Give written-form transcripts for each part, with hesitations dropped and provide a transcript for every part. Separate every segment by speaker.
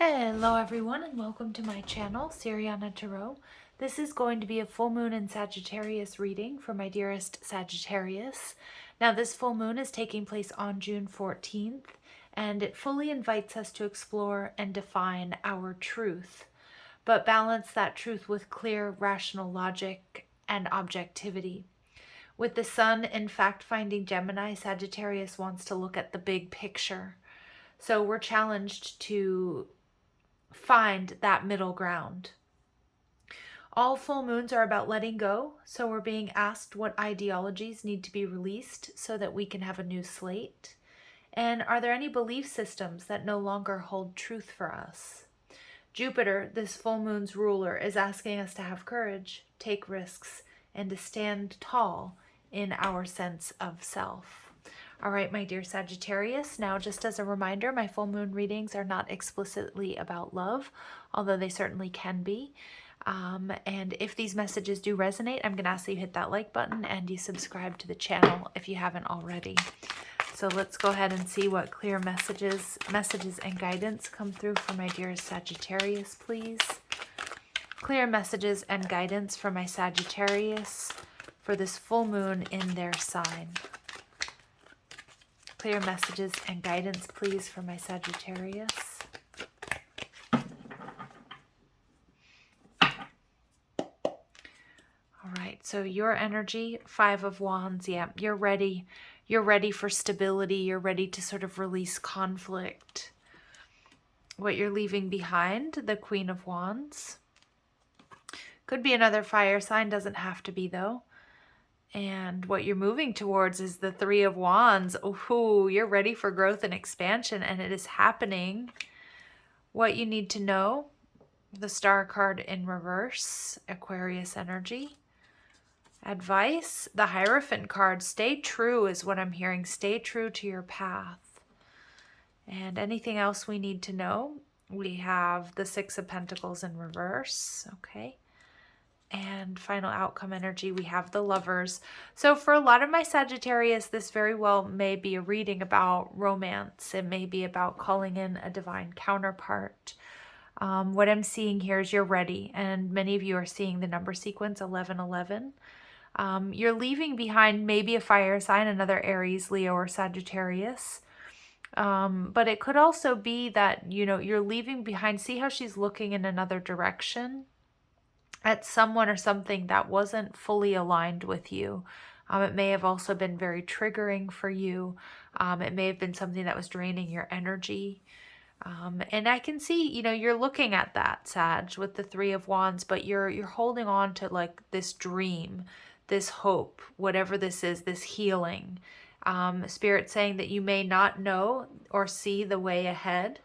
Speaker 1: Hello everyone and welcome to my channel, Siriana Tarot. This is going to be a full moon in Sagittarius reading for my dearest Sagittarius. Now this full moon is taking place on June 14th and it fully invites us to explore and define our truth, but balance that truth with clear, rational logic and objectivity. With the sun in fact-finding Gemini, Sagittarius wants to look at the big picture. So we're challenged to find that middle ground. All full moons are about letting go, so we're being asked what ideologies need to be released so that we can have a new slate. And are there any belief systems that no longer hold truth for us? Jupiter, this full moon's ruler, is asking us to have courage, take risks, and to stand tall in our sense of self. All right, my dear Sagittarius, now just as a reminder, my full moon readings are not explicitly about love, although they certainly can be. And if these messages do resonate, I'm going to ask that you hit that like button and you subscribe to the channel if you haven't already. So let's go ahead and see what clear messages and guidance come through for my dearest Sagittarius, please. Clear messages and guidance for my Sagittarius for this full moon in their sign. Clear messages and guidance, please, for my Sagittarius. All right, so your energy, Five of Wands, yeah, you're ready. You're ready for stability. You're ready to sort of release conflict. What you're leaving behind, the Queen of Wands. Could be another fire sign, doesn't have to be though. And what you're moving towards is the Three of Wands. Ooh, you're ready for growth and expansion, and it is happening. What you need to know, the Star card in reverse, Aquarius energy. Advice, the Hierophant card. Stay true is what I'm hearing. Stay true to your path. And anything else we need to know, we have the Six of Pentacles in reverse. Okay. And final outcome energy, we have the Lovers. So for a lot of my Sagittarius, this very well may be a reading about romance. It may be about calling in a divine counterpart. What I'm seeing here is you're ready. And many of you are seeing the number sequence 1111. You're leaving behind maybe a fire sign, another Aries, Leo, or Sagittarius. But it could also be that, you know, you're leaving behind. See how she's looking in another direction? At someone or something that wasn't fully aligned with you. It may have also been very triggering for you. It may have been something that was draining your energy. And I can see, you know, you're looking at that, Sag, with the Three of Wands, but you're holding on to like this dream, this hope, whatever this is, this healing. Spirit saying that you may not know or see the way ahead.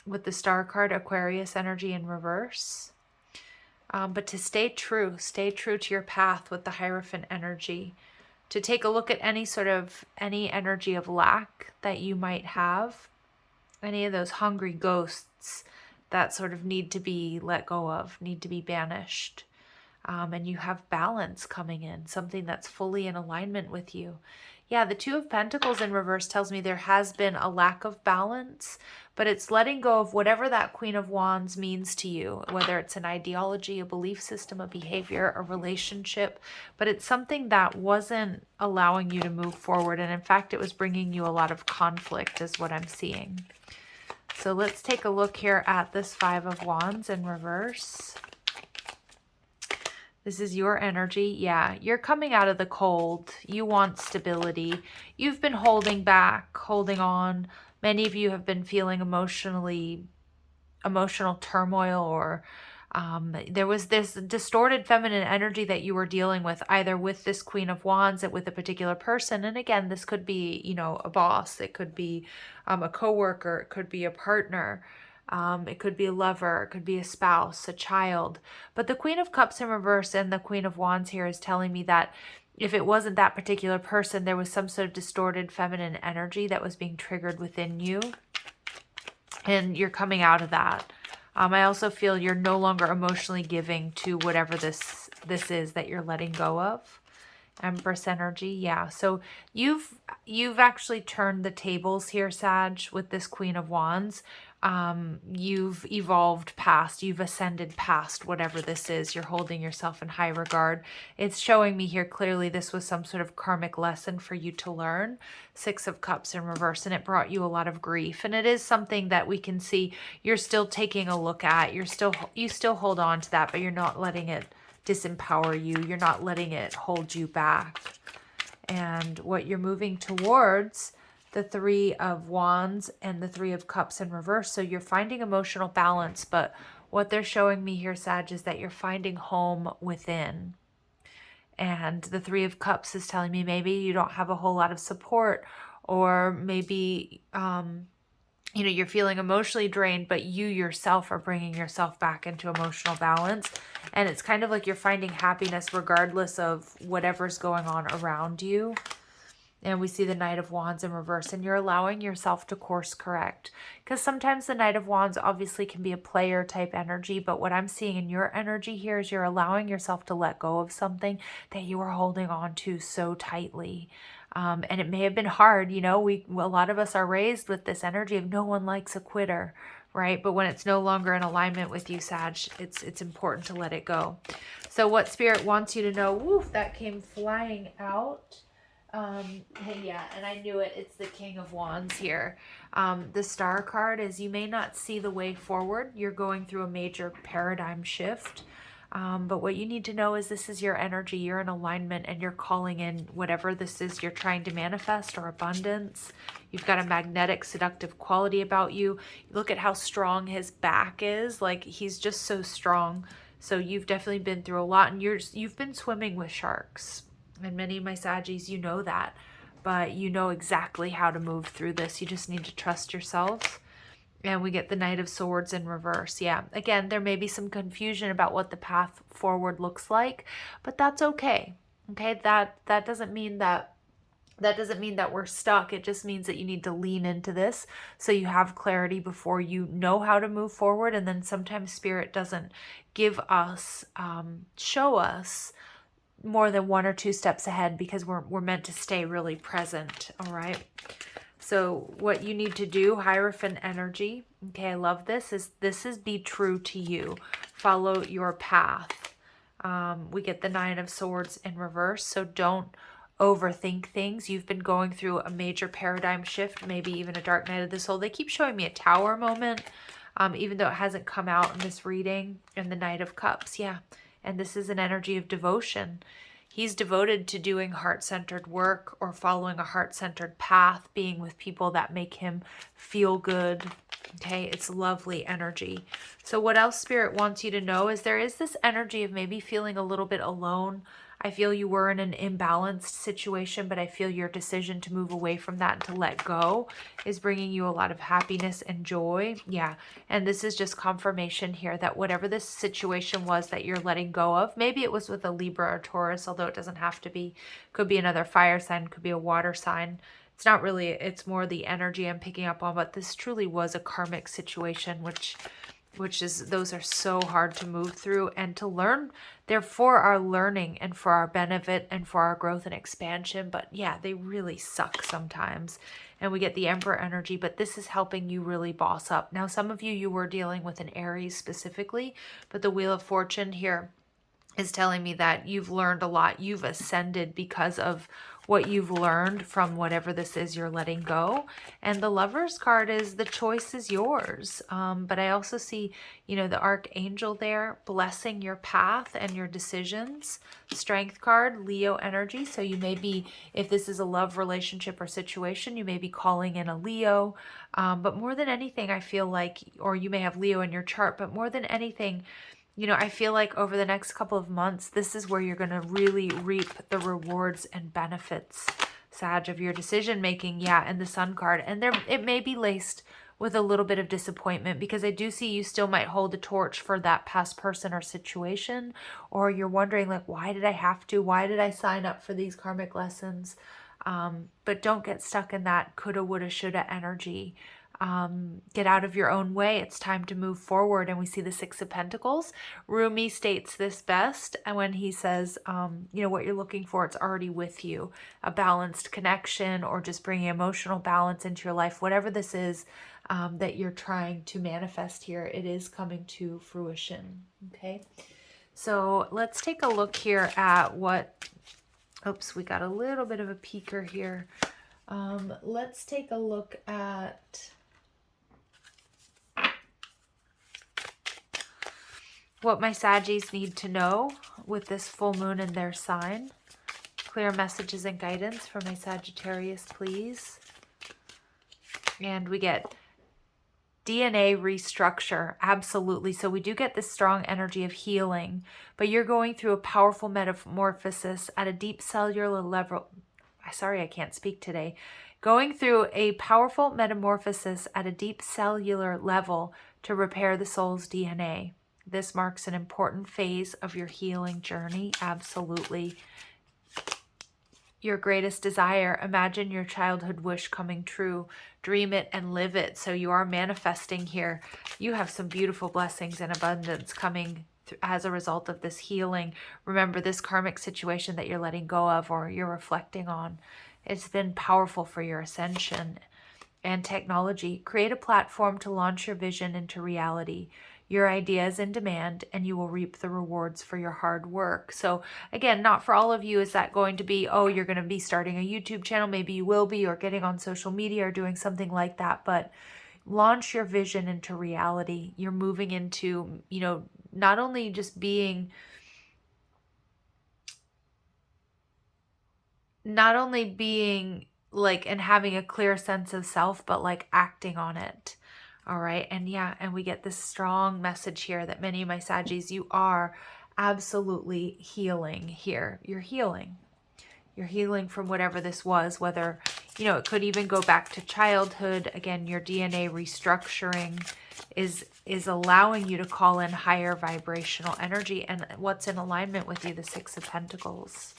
Speaker 1: With the Star card, Aquarius energy in reverse. But to stay true to your path with the Hierophant energy, to take a look at any energy of lack that you might have, any of those hungry ghosts that sort of need to be let go of, need to be banished. And you have balance coming in, something that's fully in alignment with you. Yeah, the Two of Pentacles in reverse tells me there has been a lack of balance, but it's letting go of whatever that Queen of Wands means to you, whether it's an ideology, a belief system, a behavior, a relationship, but it's something that wasn't allowing you to move forward. And in fact, it was bringing you a lot of conflict is what I'm seeing. So let's take a look here at this Five of Wands in reverse. This is your energy. Yeah, you're coming out of the cold. You want stability. You've been holding back, holding on. Many of you have been feeling emotional turmoil, or there was this distorted feminine energy that you were dealing with, either with this Queen of Wands or with a particular person. And again, this could be, you know, a boss. It could be a coworker. It could be a partner. It could be a lover, it could be a spouse, a child. But the Queen of Cups in reverse and the Queen of Wands here is telling me that if it wasn't that particular person, there was some sort of distorted feminine energy that was being triggered within you. And you're coming out of that. I also feel you're no longer emotionally giving to whatever this is that you're letting go of. Empress energy. Yeah. So you've actually turned the tables here, Sag, with this Queen of Wands. You've evolved past, you've ascended past whatever this is. You're holding yourself in high regard. It's showing me here clearly this was some sort of karmic lesson for you to learn. Six of Cups in reverse, and it brought you a lot of grief. And it is something that we can see you're still taking a look at. You still hold on to that, but you're not letting it disempower you. You're not letting it hold you back. And what you're moving towards, the Three of Wands and the Three of Cups in reverse. So you're finding emotional balance, but what they're showing me here, Sag, is that you're finding home within. And the Three of Cups is telling me maybe you don't have a whole lot of support, or maybe you know, you're feeling emotionally drained, but you yourself are bringing yourself back into emotional balance. And it's kind of like you're finding happiness regardless of whatever's going on around you. And we see the Knight of Wands in reverse, and you're allowing yourself to course correct. Because sometimes the Knight of Wands obviously can be a player type energy, but what I'm seeing in your energy here is you're allowing yourself to let go of something that you are holding on to so tightly. And it may have been hard, you know, a lot of us are raised with this energy of no one likes a quitter, right? But when it's no longer in alignment with you, Sag, it's important to let it go. So what Spirit wants you to know, woof, that came flying out. Yeah, and I knew it. It's the King of Wands here. The Star card is you may not see the way forward. You're going through a major paradigm shift. But what you need to know is this is your energy. You're in alignment and you're calling in whatever this is you're trying to manifest, or abundance. You've got a magnetic, seductive quality about you. Look at how strong his back is. Like, he's just so strong. So you've definitely been through a lot, and you've been swimming with sharks. And many of my Saggies, you know that, but you know exactly how to move through this. You just need to trust yourself. And we get the Knight of Swords in reverse. Yeah, again, there may be some confusion about what the path forward looks like, but that's okay. Okay, that doesn't mean that we're stuck. It just means that you need to lean into this so you have clarity before you know how to move forward. And then sometimes Spirit doesn't give us, show us more than one or two steps ahead, because we're meant to stay really present. All right. So what you need to do, Hierophant energy, okay, I love this is be true to you. Follow your path. We get the Nine of Swords in reverse. So don't overthink things. You've been going through a major paradigm shift, maybe even a dark night of the soul. They keep showing me a Tower moment, even though it hasn't come out in this reading. And the Knight of Cups, yeah. And this is an energy of devotion. He's devoted to doing heart-centered work, or following a heart-centered path, being with people that make him feel good. Okay, it's lovely energy. So what else Spirit wants you to know is there is this energy of maybe feeling a little bit alone. I feel you were in an imbalanced situation, but I feel your decision to move away from that and to let go is bringing you a lot of happiness and joy. Yeah, and this is just confirmation here that whatever this situation was that you're letting go of, maybe it was with a Libra or Taurus, although it doesn't have to be. Could be another fire sign, could be a water sign. It's not really, it's more the energy I'm picking up on, but this truly was a karmic situation, which is, those are so hard to move through and to learn. They're for our learning and for our benefit and for our growth and expansion. But yeah, they really suck sometimes. And we get the Emperor energy, but this is helping you really boss up. Now, some of you were dealing with an Aries specifically, but the Wheel of Fortune here is telling me that you've learned a lot. You've ascended because of what you've learned from whatever this is you're letting go. And the Lover's card is the choice is yours. But I also see, you know, the Archangel there blessing your path and your decisions. Strength card, Leo energy. So you may be, if this is a love relationship or situation, you may be calling in a Leo. But more than anything, I feel like, or you may have Leo in your chart, but more than anything, you know, I feel like over the next couple of months, this is where you're going to really reap the rewards and benefits, Sag, of your decision making. Yeah, and the Sun card. And there, it may be laced with a little bit of disappointment, because I do see you still might hold a torch for that past person or situation, or you're wondering, like, why did I have to? Why did I sign up for these karmic lessons? But don't get stuck in that coulda, woulda, shoulda energy. Get out of your own way. It's time to move forward. And we see the Six of Pentacles. Rumi states this best, and when he says, what you're looking for, it's already with you. A balanced connection, or just bringing emotional balance into your life. Whatever this is that you're trying to manifest here, it is coming to fruition. Okay. So let's take a look here at what, oops, we got a little bit of a peeker here. Let's take a look at what my Saggies need to know with this full moon in their sign. Clear messages and guidance for my Sagittarius, please. And we get DNA restructure, absolutely. So we do get this strong energy of healing, but you're going through a powerful metamorphosis at a deep cellular level. Sorry, I can't speak today. Going through a powerful metamorphosis at a deep cellular level to repair the soul's DNA. This marks an important phase of your healing journey, absolutely. Your greatest desire, imagine your childhood wish coming true. Dream it and live it. So you are manifesting here. You have some beautiful blessings and abundance coming as a result of this healing. Remember, this karmic situation that you're letting go of or you're reflecting on, it's been powerful for your ascension. And technology, create a platform to launch your vision into reality. Your idea is in demand and you will reap the rewards for your hard work. So again, not for all of you is that going to be, oh, you're going to be starting a YouTube channel. Maybe you will be, or getting on social media or doing something like that. But launch your vision into reality. You're moving into, not only just being, like, and having a clear sense of self, but like acting on it. All right. And and we get this strong message here that many of my Saggies, you are absolutely healing here. You're healing. You're healing from whatever this was, whether, it could even go back to childhood. Again, your DNA restructuring is allowing you to call in higher vibrational energy. And what's in alignment with you, the Six of Pentacles.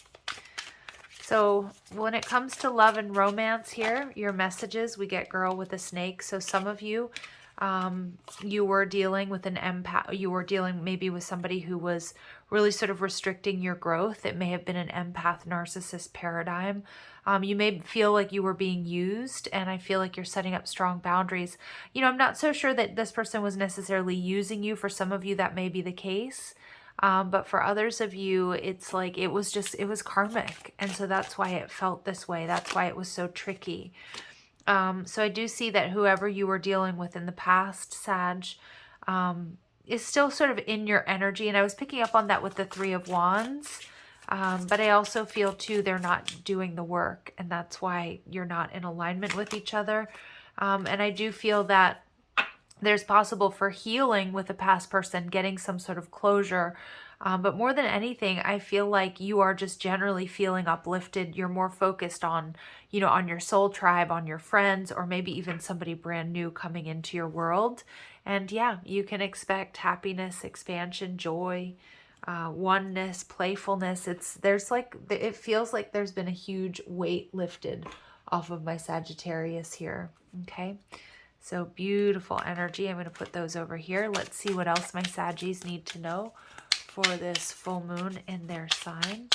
Speaker 1: So when it comes to love and romance here, your messages, we get girl with a snake. So some of you, you were dealing with an empath. You were dealing maybe with somebody who was really sort of restricting your growth. It may have been an empath narcissist paradigm. You may feel like you were being used, and I feel like you're setting up strong boundaries. I'm not so sure that this person was necessarily using you. For some of you, that may be the case. But for others of you, it's like it was karmic. And so that's why it felt this way. That's why it was so tricky. So I do see that whoever you were dealing with in the past, Sag, is still sort of in your energy. And I was picking up on that with the Three of Wands. But I also feel too, they're not doing the work. And that's why you're not in alignment with each other. And I do feel that there's possible for healing with a past person, getting some sort of closure. But more than anything, I feel like you are just generally feeling uplifted. You're more focused on, on your soul tribe, on your friends, or maybe even somebody brand new coming into your world. And you can expect happiness, expansion, joy, oneness, playfulness. It feels like there's been a huge weight lifted off of my Sagittarius here. Okay. So beautiful energy. I'm going to put those over here. Let's see what else my Saggies need to know for this full moon in their sign.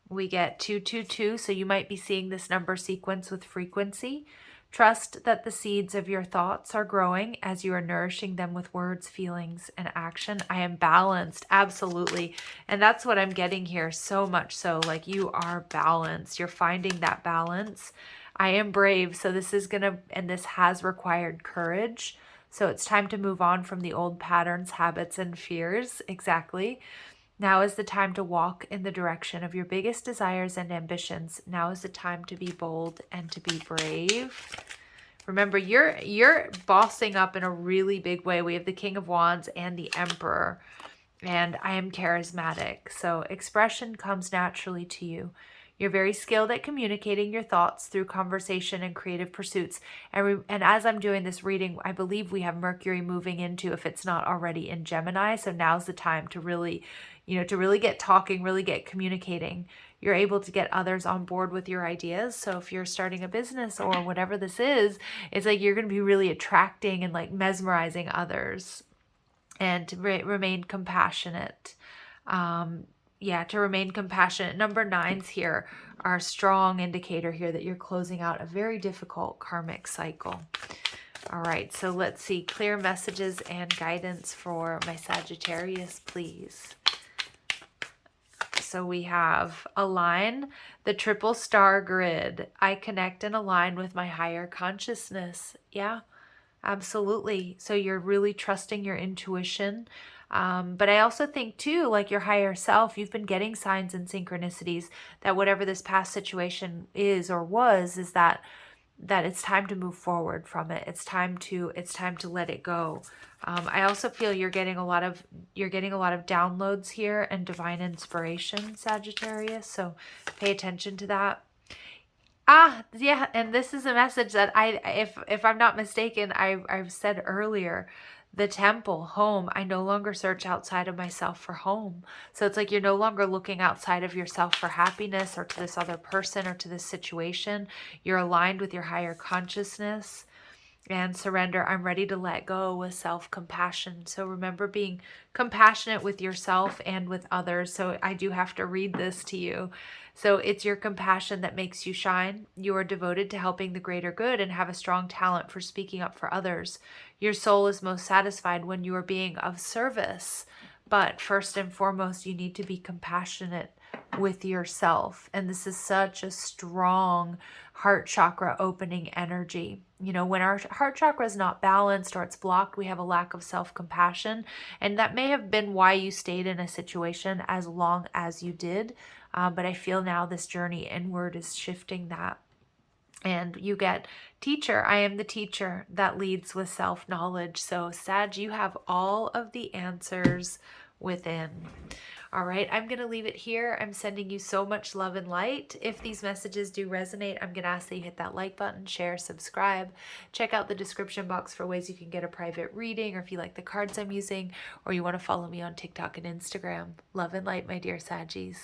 Speaker 1: We get 222. So you might be seeing this number sequence with frequency. Trust that the seeds of your thoughts are growing as you are nourishing them with words, feelings, and action. I am balanced. Absolutely. And that's what I'm getting here. So much so, like, you are balanced. You're finding that balance. I am brave. So this has required courage. So it's time to move on from the old patterns, habits, and fears. Exactly. Now is the time to walk in the direction of your biggest desires and ambitions. Now is the time to be bold and to be brave. Remember, you're bossing up in a really big way. We have the King of Wands and the Emperor. And I am charismatic. So expression comes naturally to you. You're very skilled at communicating your thoughts through conversation and creative pursuits. And as I'm doing this reading, I believe we have Mercury moving into, if it's not already in Gemini. So now's the time to really, to really get talking, really get communicating. you're able to get others on board with your ideas. So if you're starting a business or whatever this is, it's like you're going to be really attracting and like mesmerizing others, and to remain compassionate. To remain compassionate. Number 9s here are a strong indicator here that you're closing out a very difficult karmic cycle. All right, so let's see. Clear messages and guidance for my Sagittarius, please. So we have align the triple star grid. I connect and align with my higher consciousness. Yeah, absolutely. So you're really trusting your intuition. But I also think too, like your higher self, you've been getting signs and synchronicities that whatever this past situation is or was, is that it's time to move forward from it. It's time to let it go. I also feel you're getting a lot of downloads here and divine inspiration, Sagittarius. So pay attention to that. Yeah, and this is a message that if I'm not mistaken, I've said earlier. The temple, home. I no longer search outside of myself for home. So it's like you're no longer looking outside of yourself for happiness or to this other person or to this situation. You're aligned with your higher consciousness and surrender. I'm ready to let go with self-compassion. So remember being compassionate with yourself and with others. So I do have to read this to you. So it's your compassion that makes you shine. You are devoted to helping the greater good and have a strong talent for speaking up for others. Your soul is most satisfied when you are being of service. But first and foremost, you need to be compassionate with yourself. And this is such a strong heart chakra opening energy. You know, when our heart chakra is not balanced or it's blocked, we have a lack of self-compassion. And that may have been why you stayed in a situation as long as you did. But I feel now this journey inward is shifting that. And you get teacher. I am the teacher that leads with self-knowledge. So Sag, you have all of the answers within. All right, I'm going to leave it here. I'm sending you so much love and light. If these messages do resonate, I'm going to ask that you hit that like button, share, subscribe. Check out the description box for ways you can get a private reading, or if you like the cards I'm using, or you want to follow me on TikTok and Instagram. Love and light, my dear Saggies.